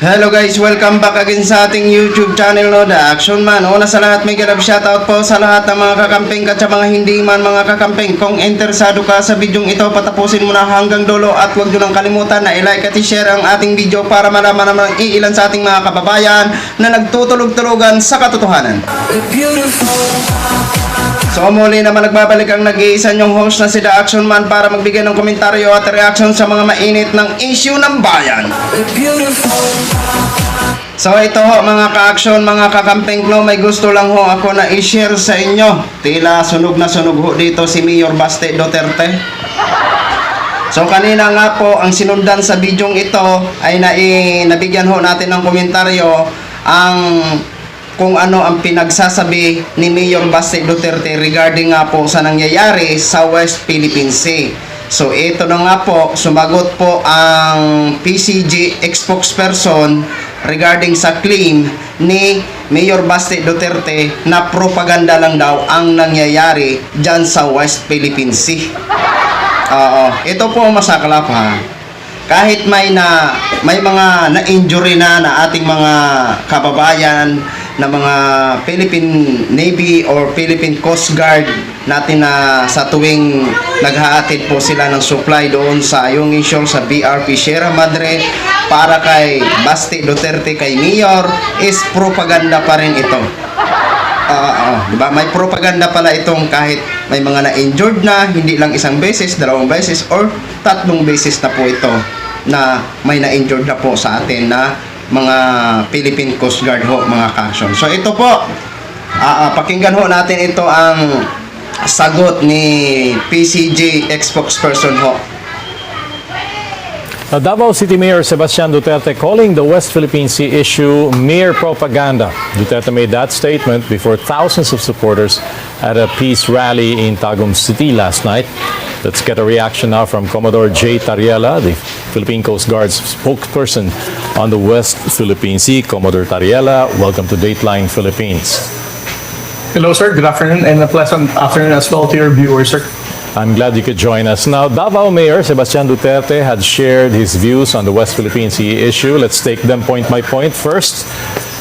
Hello guys, welcome back again sa ating YouTube channel, no, The Action Man. Una sa lahat, may ganap shoutout po sa lahat ng mga kakamping at sa mga hindi man mga kakamping. Kung interesado ka sa bidyong ito, patapusin mo na hanggang dulo at huwag nyo lang kalimutan na i-like at i-share ang ating video para malaman naman iilan sa ating mga kababayan na nagtutulog-tulugan sa katotohanan. So muli naman nagbabalik ang nag-iisa nyong host na si The Action Man para magbigay ng komentaryo at reaction sa mga mainit ng issue ng bayan. So ito ho mga ka-action, mga kakamping no, may gusto lang ho ako na i-share sa inyo. Tila sunog na sunog ho dito si Mayor Baste Duterte. So kanina nga po ang sinundan sa bidyong ito ay nabigyan ho natin ng komentaryo ang kung ano ang pinagsasabi ni Mayor Baste Duterte regarding nga po sa nangyayari sa West Philippine Sea. So ito na nga po, sumagot po ang PCG spokesperson regarding sa claim ni Mayor Baste Duterte na propaganda lang daw ang nangyayari dyan sa West Philippine Sea. Ito po masaklap ha. Kahit may mga na-injury na ating mga kababayan na mga Philippine Navy or Philippine Coast Guard natin na sa tuwing naghahatid po sila ng supply doon sa Ayungin Shoal sa BRP Sierra Madre para kay Baste Duterte, kay Mayor, is propaganda pa rin ito. Diba? May propaganda pala itong kahit may mga na-injured na, hindi lang isang beses, dalawang beses, or tatlong beses na po ito na may na-injured na po sa atin na mga Philippine Coast Guard ho, mga ka-action. So ito po, pakinggan ho natin ito ang sagot ni PCG spokesperson ho. Davao City Mayor Sebastian Duterte calling the West Philippine Sea issue mere propaganda. Duterte made that statement before thousands of supporters at a peace rally in Tagum City last night. Let's get a reaction now from Commodore J. Tariela, the Philippine Coast Guard's spokesperson on the West Philippine Sea. Commodore Tariela, welcome to Dateline Philippines. Hello, sir. Good afternoon and a pleasant afternoon as well to your viewers, sir. I'm glad you could join us. Now, Davao Mayor Sebastian Duterte had shared his views on the West Philippine Sea issue. Let's take them point by point. First,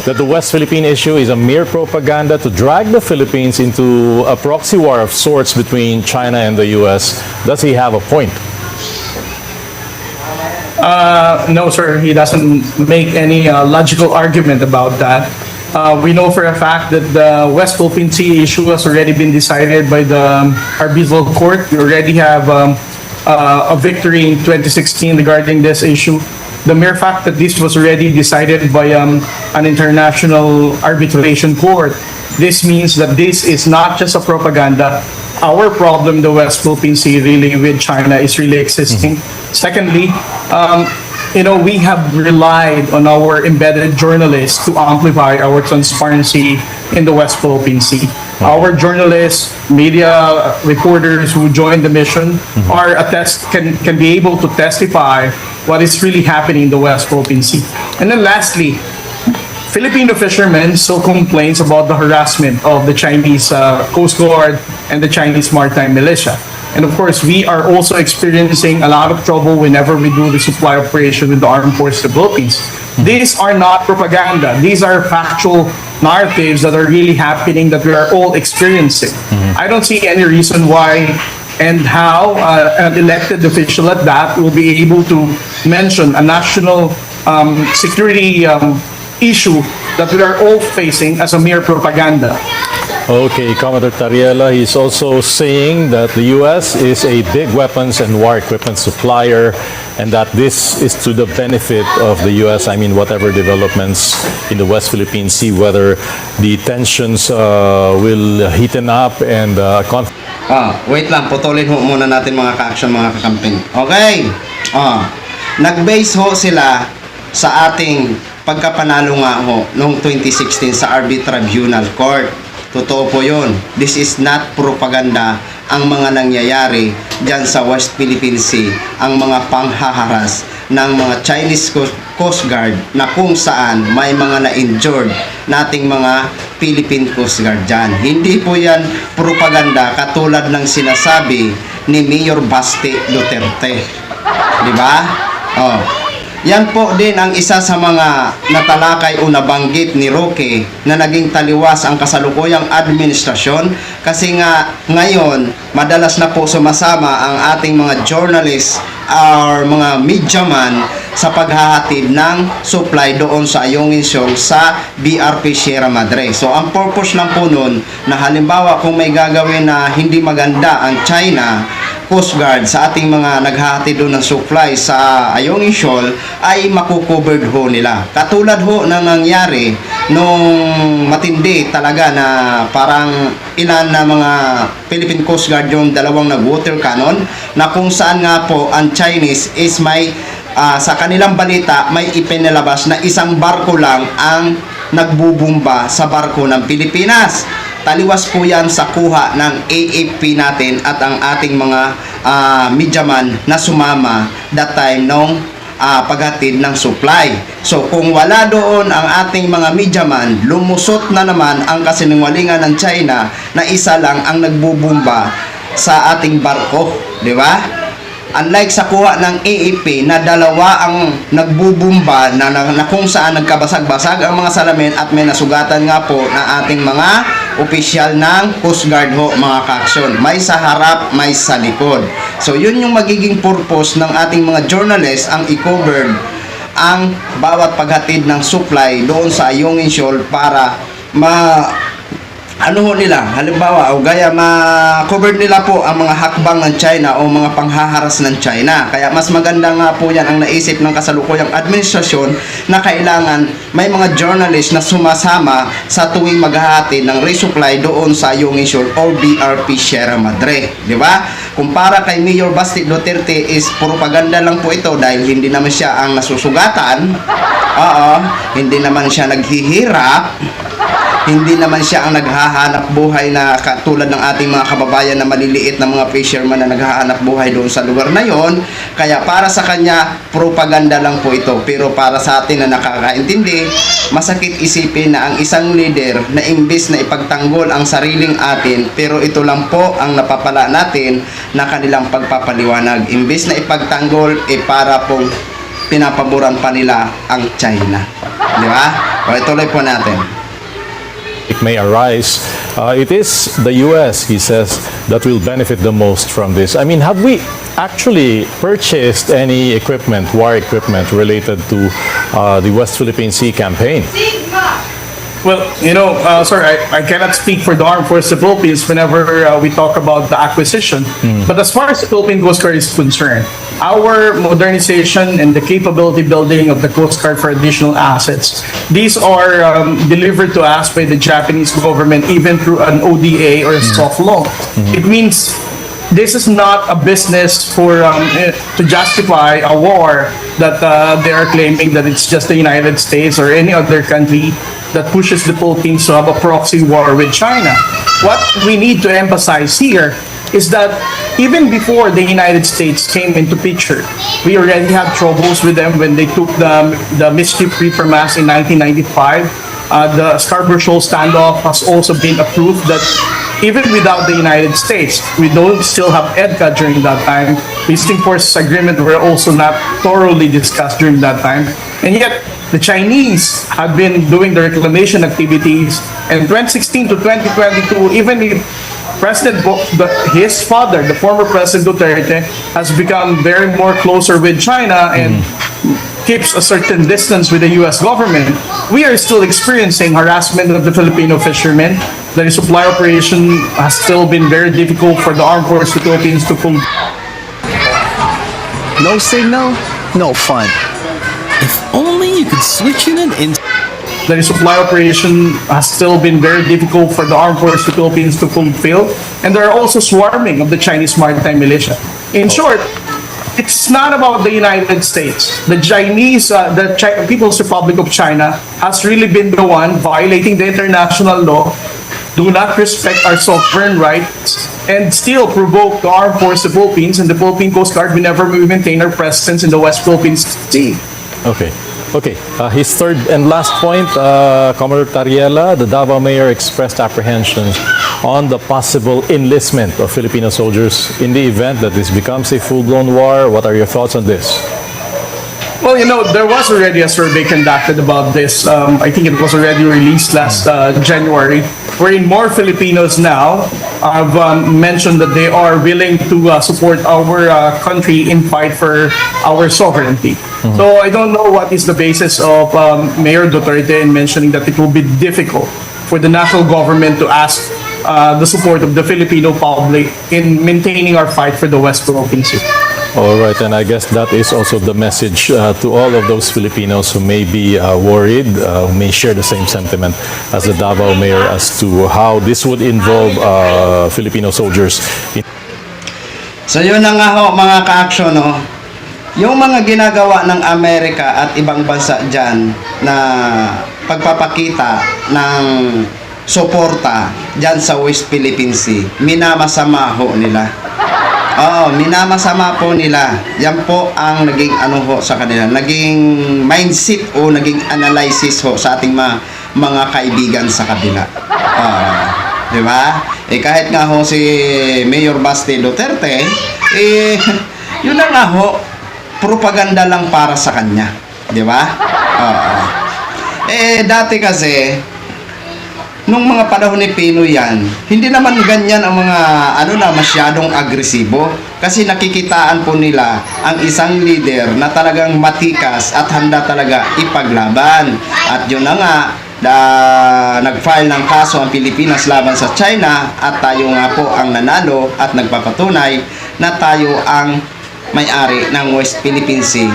that the West Philippine issue is a mere propaganda to drag the Philippines into a proxy war of sorts between China and the U.S. Does he have a point? No, sir. He doesn't make any logical argument about that. We know for a fact that the West Philippine Sea issue has already been decided by the arbitral court. We already have a victory in 2016 regarding this issue. The mere fact that this was already decided by an international arbitration court, this means that this is not just a propaganda. Our problem, the West Philippine Sea, really with China is really existing. Secondly, we have relied on our embedded journalists to amplify our transparency in the West Philippine Sea. Our journalists, media reporters who joined the mission can be able to testify what is really happening in the West Philippine Sea. And then lastly, Filipino fishermen still complains about the harassment of the Chinese Coast Guard and the Chinese Maritime Militia. And of course, we are also experiencing a lot of trouble whenever we do the supply operation with the Armed Forces of the Philippines. These are not propaganda. These are factual narratives that are really happening that we are all experiencing. I don't see any reason why and how an elected official at that will be able to mention a national security issue that we are all facing as a mere propaganda. Okay, Commodore Tariela, he's also saying that the U.S. is a big weapons and war equipment supplier and that this is to the benefit of the U.S. I mean, whatever developments in the West Philippine Sea, whether the tensions will heaten up and Wait lang, putulin ho muna natin mga ka-action, mga kakamping. Okay. Nag-base ho sila sa ating pagkapanalo nga ho noong 2016 sa Arbitral Court. Totoo po yun. This is not propaganda ang mga nangyayari dyan sa West Philippine Sea, ang mga panghaharas ng mga Chinese Coast Guard na kung saan may mga na-injured nating mga Philippine Coast Guard dyan. Hindi po yan propaganda katulad ng sinasabi ni Mayor Baste Duterte. Diba? Yan po din ang isa sa mga natalakay o nabanggit ni Roque na naging taliwas ang kasalukuyang administrasyon kasi nga ngayon madalas na po sumasama ang ating mga journalist or mga media man sa paghahatid ng supply doon sa Ayungin Shoal sa BRP Sierra Madre. So ang purpose lang po nun na halimbawa kung may gagawin na hindi maganda ang China Coast Guard sa ating mga naghahatid doon ng supply sa Ayungin Shoal ay makukovered ho nila. Katulad ho na nangyari nung matindi talaga na parang ilan na mga Philippine Coast Guard yung dalawang nag-water cannon na kung saan nga po ang Chinese is may sa kanilang balita may ipinalabas na isang barko lang ang nagbubumba sa barko ng Pilipinas. Taliwas po yan sa kuha ng AFP natin at ang ating mga media man na sumama that time nung paghatid ng supply. So kung wala doon ang ating mga media man, lumusot na naman ang kasinungalingan ng China na isa lang ang nagbubumba sa ating barko, di ba? Unlike sa kuha ng AFP na dalawa ang nagbubumba na kung saan nagkabasag-basag ang mga salamin at may nasugatan nga po na ating mga opisyal ng Coast Guard ho mga kaaksyon. May sa harap, may sa likod. So yun yung magiging purpose ng ating mga journalists ang i-cover ang bawat paghatid ng supply doon sa Ayungin Shoal para ano ho nila, halimbawa o gaya ma-cover nila po ang mga hakbang ng China o mga panghaharas ng China. Kaya mas maganda nga po yan ang naisip ng kasalukuyang administrasyon na kailangan may mga journalist na sumasama sa tuwing maghahatid ng resupply doon sa Ayungin Shoal or BRP Sierra Madre. Di ba? Kumpara kay Mayor Basti Duterte is propaganda lang po ito dahil hindi naman siya ang nasusugatan. Oo, hindi naman siya naghihirap. Hindi naman siya ang naghahanap buhay na katulad ng ating mga kababayan na maliliit na mga fisherman na naghahanap buhay doon sa lugar na yon. Kaya para sa kanya, propaganda lang po ito. Pero para sa atin na nakakaintindi, masakit isipin na ang isang leader na imbis na ipagtanggol ang sariling atin, pero ito lang po ang napapala natin na kanilang pagpapaliwanag. Imbis na ipagtanggol, para pong pinapaboran pa nila ang China. Di ba? O ituloy po natin. It may arise. It is the U.S., he says, that will benefit the most from this. I mean, have we actually purchased any equipment, war equipment, related to the West Philippine Sea campaign? Well, sir, I cannot speak for the Armed Forces of the Philippines whenever we talk about the acquisition. But as far as the Philippine Coast Guard is concerned, our modernization and the capability building of the Coast Guard for additional assets, these are delivered to us by the Japanese government even through an ODA or a soft loan. It means this is not a business for to justify a war that they are claiming that it's just the United States or any other country that pushes the Philippines to have a proxy war with China. What we need to emphasize here is that even before the United States came into picture, we already had troubles with them when they took the Mischief Reaper Mass in 1995. The Scarborough Shoal standoff has also been approved that even without the United States, we don't still have EDCA during that time. Visiting Forces Agreement were also not thoroughly discussed during that time. And yet, the Chinese have been doing the reclamation activities. And 2016 to 2022, even if his father, the former President Duterte, has become very more closer with China and keeps a certain distance with the U.S. government, we are still experiencing harassment of the Filipino fishermen. The supply operation has still been very difficult for the Armed Forces of the Philippines to pull. No signal, no fun. If only you could switch in an instant. The supply operation has still been very difficult for the Armed Forces of the Philippines to fulfill, and there are also swarming of the Chinese maritime militia. In short, it's not about the United States. The People's Republic of China has really been the one violating the international law, do not respect our sovereign rights, and still provoke the Armed Forces of the Philippines and the Philippine Coast Guard whenever we maintain our presence in the West Philippine Sea. Okay. His third and last point, Commodore Tariela, the Davao mayor expressed apprehensions on the possible enlistment of Filipino soldiers in the event that this becomes a full-blown war. What are your thoughts on this? Well, there was already a survey conducted about this. I think it was already released last January, wherein more Filipinos now have mentioned that they are willing to support our country in fight for our sovereignty. So I don't know what is the basis of Mayor Duterte in mentioning that it will be difficult for the national government to ask the support of the Filipino public in maintaining our fight for the West Philippine Sea. All right, and I guess that is also the message to all of those Filipinos who may be worried, who may share the same sentiment as the Davao Mayor as to how this would involve Filipino soldiers. So yun na nga ho mga ka-action, no? Yung mga ginagawa ng Amerika at ibang bansa dyan na pagpapakita ng suporta dyan sa West Philippine Sea, minamasama ho nila. Oo, minamasama po nila. Yan po ang naging ano ho sa kanila, naging mindset o naging analysis ho sa ating mga kaibigan sa kabila. Di ba? Kahit nga ho si Mayor Baste Duterte, yun na nga ho, propaganda lang para sa kanya. Di ba? Dati kasi, nung mga panahon ni Pinoy yan, hindi naman ganyan ang mga masyadong agresibo. Kasi nakikitaan po nila ang isang leader na talagang matikas at handa talaga ipaglaban. At yun na nga, nag-file ng kaso ang Pilipinas laban sa China at tayo nga po ang nanalo at nagpapatunay na tayo ang may-ari ng West Philippine Sea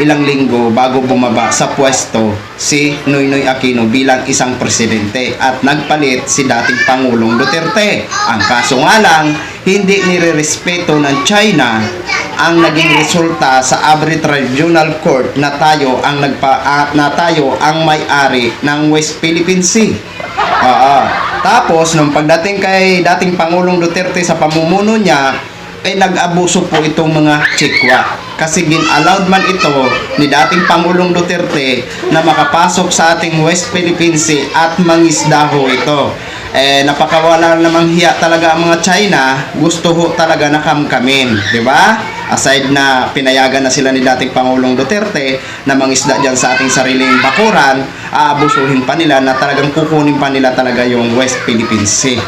ilang linggo bago bumaba sa pwesto si Noynoy Aquino bilang isang presidente at nagpalit si dating Pangulong Duterte. Ang kaso nga lang, hindi nirerespeto ng China ang naging resulta sa Abri Tribunal Court na tayo ang may-ari ng West Philippine Sea. Tapos nung pagdating kay dating Pangulong Duterte sa pamumuno niya, nag-abuso po itong mga Chikwa. Kasi gin-allowed man ito ni dating Pangulong Duterte na makapasok sa ating West Philippine Sea at mangisda ho ito. Napakawala namang hiya talaga ang mga China, gusto ho talaga na kamkamin, di ba? Aside na pinayagan na sila ni dating Pangulong Duterte na mangisda dyan sa ating sariling bakuran, aabusuhin pa nila na talagang kukunin pa nila talaga yung West Philippine Sea.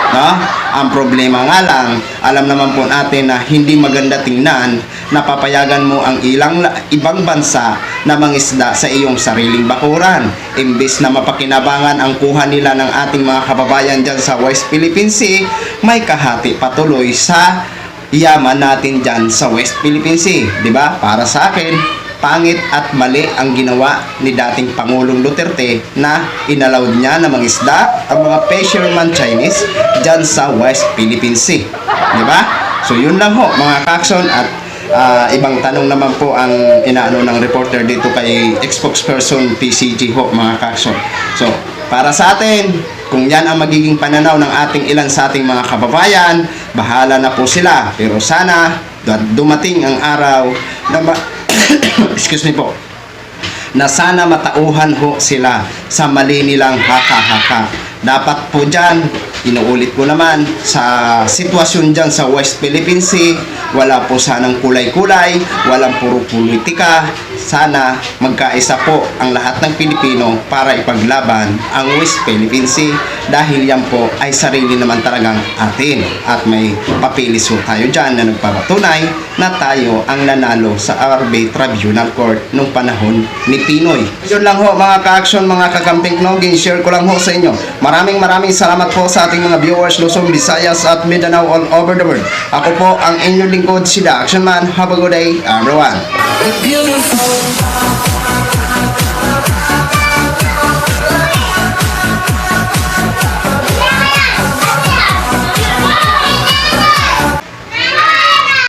No? Ang problema nga lang, alam naman po natin na hindi maganda tingnan na papayagan mo ang ibang bansa na mangisda sa iyong sariling bakuran. Imbes na mapakinabangan ang kuha nila ng ating mga kababayan dyan sa West Philippine Sea, may kahati patuloy sa yaman natin dyan sa West Philippine Sea. Diba? Para sa akin, pangit at mali ang ginawa ni dating Pangulong Duterte na inallowed niya na mangisda ang mga fisherman Chinese dyan sa West Philippine Sea. Diba? So yun lang ho mga kakson, at ibang tanong naman po ang inaano ng reporter dito kay ex-spokesperson PCG ho mga kakson. So para sa atin, kung yan ang magiging pananaw ng ating ilan sa ating mga kababayan, bahala na po sila. Pero sana dumating ang araw na excuse me po, na sana matauhan ho sila sa mali nilang haka-haka. Dapat po dyan, inuulit ko naman, sa sitwasyon dyan sa West Philippine Sea, wala po sanang kulay-kulay, walang puro politika. Sana magkaisa po ang lahat ng Pilipino para ipaglaban ang West Philippine Sea dahil yan po ay sarili naman talagang atin. At may papilis po tayo dyan na nagpapatunay na tayo ang nanalo sa Arbay Tribunal Court nung panahon ni Pinoy. Yun lang ho mga ka-action, mga kakamping noging, share ko lang ho sa inyo. Maraming salamat po sa ating mga viewers Luzon, Visayas at Mindanao all over the world. Ako po ang inyong lingkod, si The Action Man. Have a good day, everyone. Beautiful.